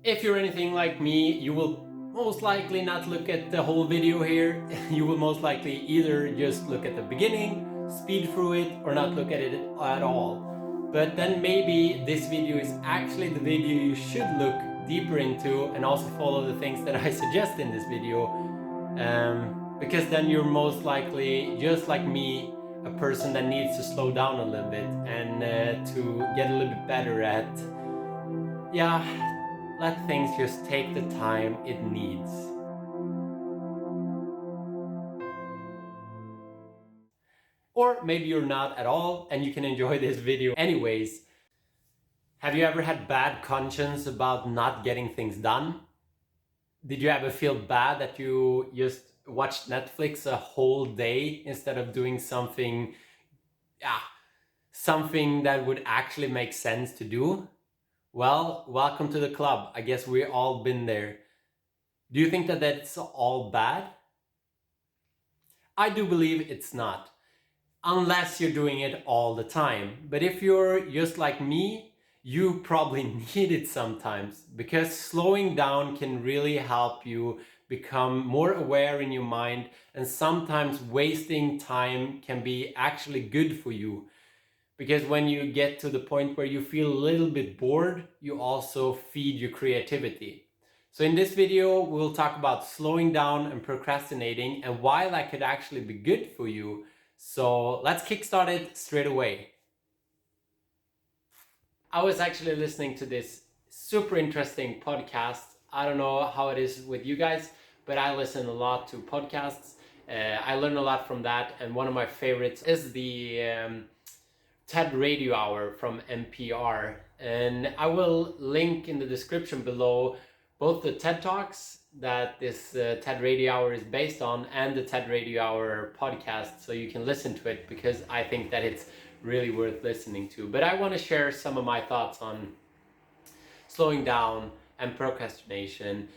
If you're anything like me, you will most likely not look at the whole video here. You will most likely either just look at the beginning, speed through it, or not look at it at all. But then maybe this video is actually the video you should look deeper into and also follow the things that I suggest in this video. Because then you're most likely, just like me, a person that needs to slow down a little bit and to get a little bit better at, yeah, let things just take the time it needs. Or maybe you're not at all and you can enjoy this video anyways. Have you ever had bad conscience about not getting things done? Did you ever feel bad that you just watched Netflix a whole day instead of doing something, yeah, something that would actually make sense to do? Well, welcome to the club. I guess we've all been there. Do you think that that's all bad? I do believe it's not, unless you're doing it all the time. But if you're just like me, you probably need it sometimes, because slowing down can really help you become more aware in your mind, and sometimes wasting time can be actually good for you. Because when you get to the point where you feel a little bit bored, you also feed your creativity. So in this video, we'll talk about slowing down and procrastinating and why that could actually be good for you. So let's kickstart it straight away. I was actually listening to this super interesting podcast. I don't know how it is with you guys, but I listen a lot to podcasts. I learn a lot from that, and one of my favorites is the TED Radio Hour from NPR. And I will link in the description below both the TED Talks that this TED Radio Hour is based on and the TED Radio Hour podcast, so you can listen to it, because I think that it's really worth listening to. But I want to share some of my thoughts on slowing down and procrastination.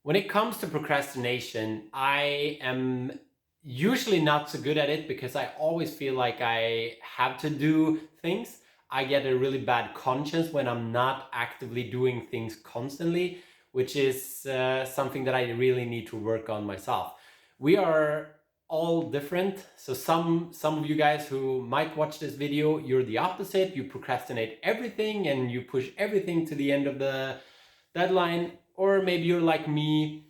When it comes to procrastination, I am usually not so good at it because I always feel like I have to do things. I get a really bad conscience when I'm not actively doing things constantly, which is something that I really need to work on myself. We are all different. So some of you guys who might watch this video, you're the opposite. You procrastinate everything and you push everything to the end of the deadline. Or maybe you're like me,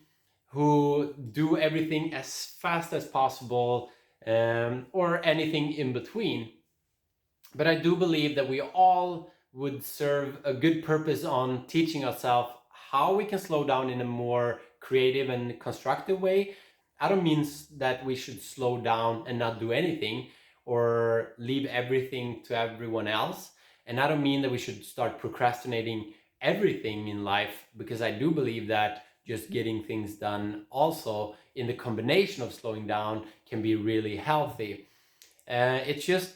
who do everything as fast as possible, or anything in between. But I do believe that we all would serve a good purpose on teaching ourselves how we can slow down in a more creative and constructive way. I don't mean that we should slow down and not do anything or leave everything to everyone else. And I don't mean that we should start procrastinating everything in life, because I do believe that just getting things done also in the combination of slowing down can be really healthy. It's just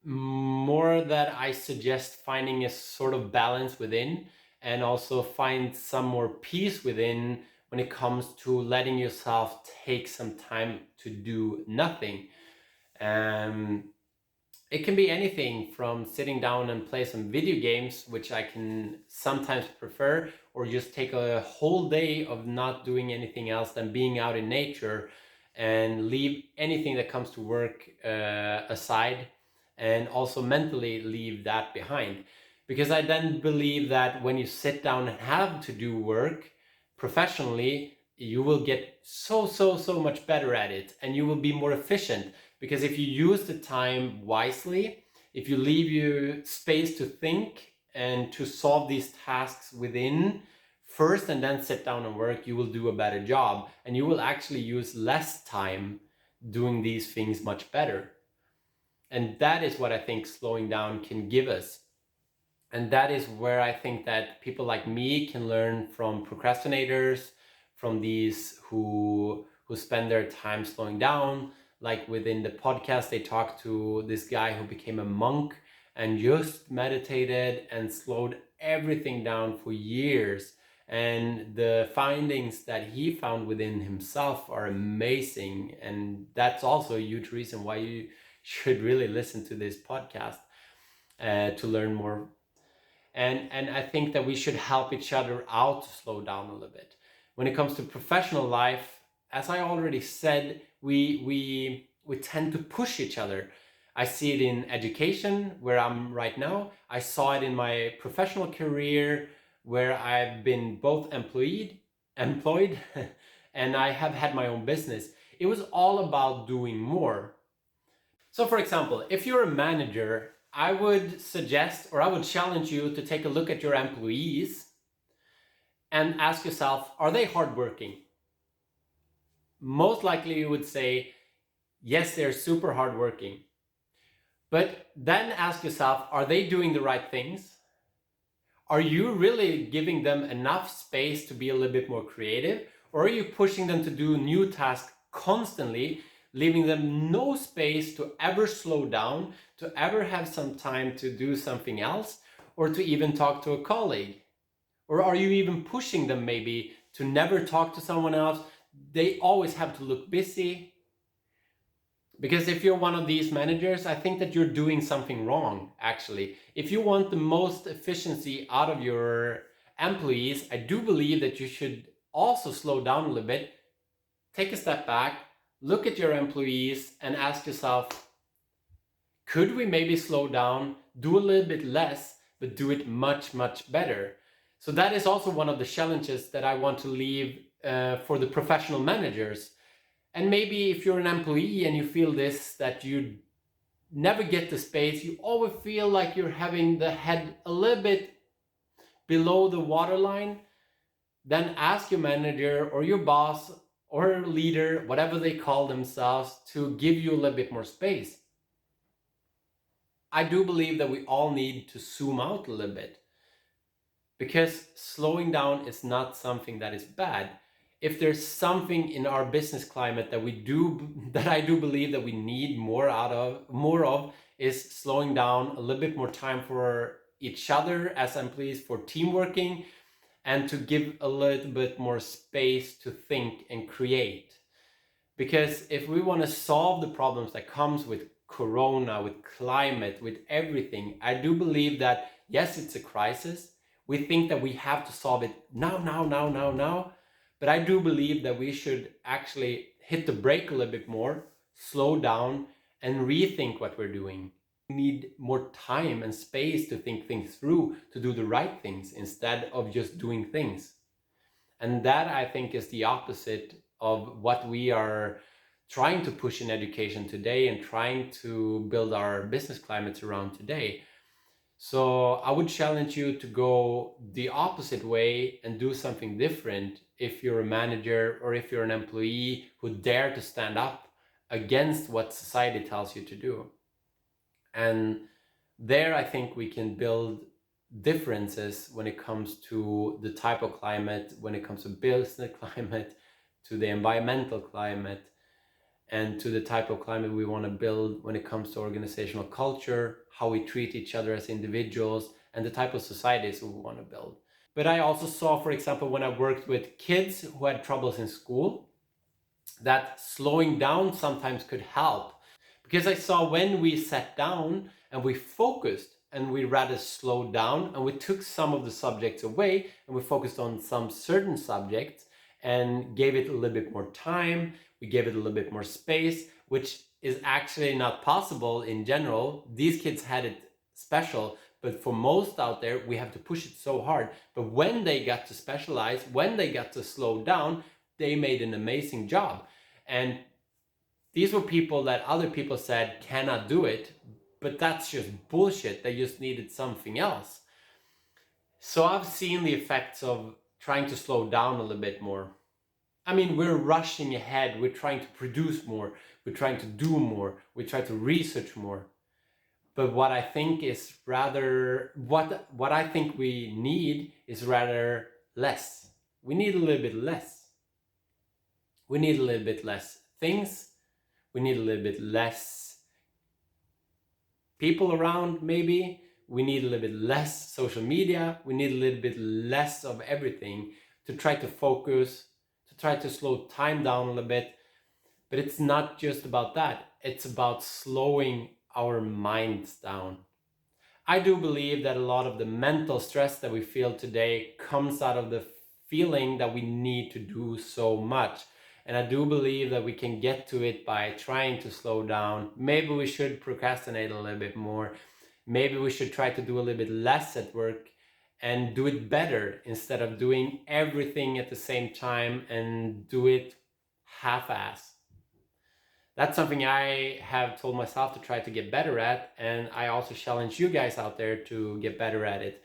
more that I suggest finding a sort of balance within, and also find some more peace within when it comes to letting yourself take some time to do nothing. It can be anything from sitting down and play some video games, which I can sometimes prefer, or just take a whole day of not doing anything else than being out in nature, and leave anything that comes to work aside, and also mentally leave that behind. Because I then believe that when you sit down and have to do work professionally, you will get so much better at it, and you will be more efficient. Because if you use the time wisely, if you leave your space to think and to solve these tasks within first and then sit down and work, you will do a better job, and you will actually use less time doing these things much better. And that is what I think slowing down can give us. And that is where I think that people like me can learn from procrastinators, from these who spend their time slowing down. Like within the podcast, they talked to this guy who became a monk and just meditated and slowed everything down for years. And the findings that he found within himself are amazing. And that's also a huge reason why you should really listen to this podcast to learn more. And I think that we should help each other out to slow down a little bit. When it comes to professional life, as I already said, we tend to push each other. I see it in education, where I'm right now. I saw it in my professional career, where I've been both employed, and I have had my own business. It was all about doing more. So for example, if you're a manager, I would suggest, or I would challenge you to take a look at your employees and ask yourself, are they hardworking? Most likely you would say, yes, they're super hardworking. But then ask yourself, are they doing the right things? Are you really giving them enough space to be a little bit more creative? Or are you pushing them to do new tasks constantly, leaving them no space to ever slow down, to ever have some time to do something else, or to even talk to a colleague? Or are you even pushing them maybe to never talk to someone else? They always have to look busy. Because if you're one of these managers, I think that you're doing something wrong, actually. If you want the most efficiency out of your employees, I do believe that you should also slow down a little bit, take a step back, look at your employees and ask yourself, could we maybe slow down, do a little bit less, but do it much, much better? So that is also one of the challenges that I want to leave for the professional managers. And maybe if you're an employee and you feel this, that you never get the space, you always feel like you're having the head a little bit below the waterline, then ask your manager or your boss or leader, whatever they call themselves, to give you a little bit more space. I do believe that we all need to zoom out a little bit, because slowing down is not something that is bad. If there's something in our business climate that I do believe that we need more of, is slowing down, a little bit more time for each other as employees, for teamworking, and to give a little bit more space to think and create. Because if we want to solve the problems that comes with corona, with climate, with everything, I do believe that yes, it's a crisis. We think that we have to solve it now. But I do believe that we should actually hit the brake a little bit more, slow down, and rethink what we're doing. We need more time and space to think things through, to do the right things instead of just doing things. And that, I think, is the opposite of what we are trying to push in education today and trying to build our business climates around today. So I would challenge you to go the opposite way and do something different if you're a manager or if you're an employee who dare to stand up against what society tells you to do. And there I think we can build differences when it comes to the type of climate, when it comes to business climate, to the environmental climate, and to the type of climate we want to build when it comes to organizational culture, how we treat each other as individuals, and the type of societies we want to build. But I also saw, for example, when I worked with kids who had troubles in school, that slowing down sometimes could help. Because I saw when we sat down and we focused and we rather slowed down and we took some of the subjects away and we focused on some certain subjects and gave it a little bit more time, we gave it a little bit more space, which is actually not possible in general. These kids had it special, but for most out there, we have to push it so hard. But when they got to specialize, when they got to slow down, they made an amazing job. And these were people that other people said cannot do it, but that's just bullshit. They just needed something else. So I've seen the effects of trying to slow down a little bit more. I mean, we're rushing ahead. We're trying to produce more. We're trying to do more. We try to research more. But what I think is rather, what I think we need is rather less. We need a little bit less. We need a little bit less things. We need a little bit less people around, maybe. We need a little bit less social media. We need a little bit less of everything to try to focus, to try to slow time down a little bit. But it's not just about that. It's about slowing our minds down. I do believe that a lot of the mental stress that we feel today comes out of the feeling that we need to do so much. And I do believe that we can get to it by trying to slow down. Maybe we should procrastinate a little bit more. Maybe we should try to do a little bit less at work and do it better instead of doing everything at the same time and do it half-ass. That's something I have told myself to try to get better at, and I also challenge you guys out there to get better at it.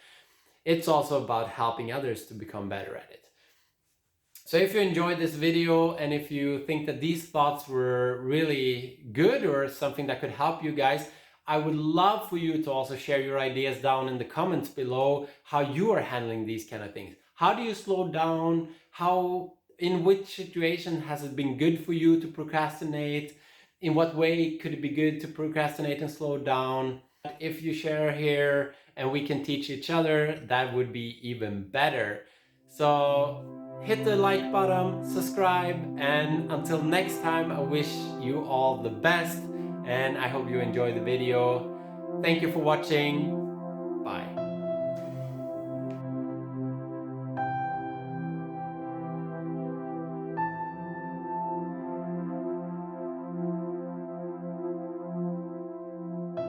It's also about helping others to become better at it. So if you enjoyed this video and if you think that these thoughts were really good or something that could help you guys, I would love for you to also share your ideas down in the comments below how you are handling these kind of things. How do you slow down? In which situation has it been good for you to procrastinate? In what way could it be good to procrastinate and slow down? If you share here and we can teach each other, that would be even better. So hit the like button, subscribe, and until next time, I wish you all the best, and I hope you enjoy the video. Thank you for watching.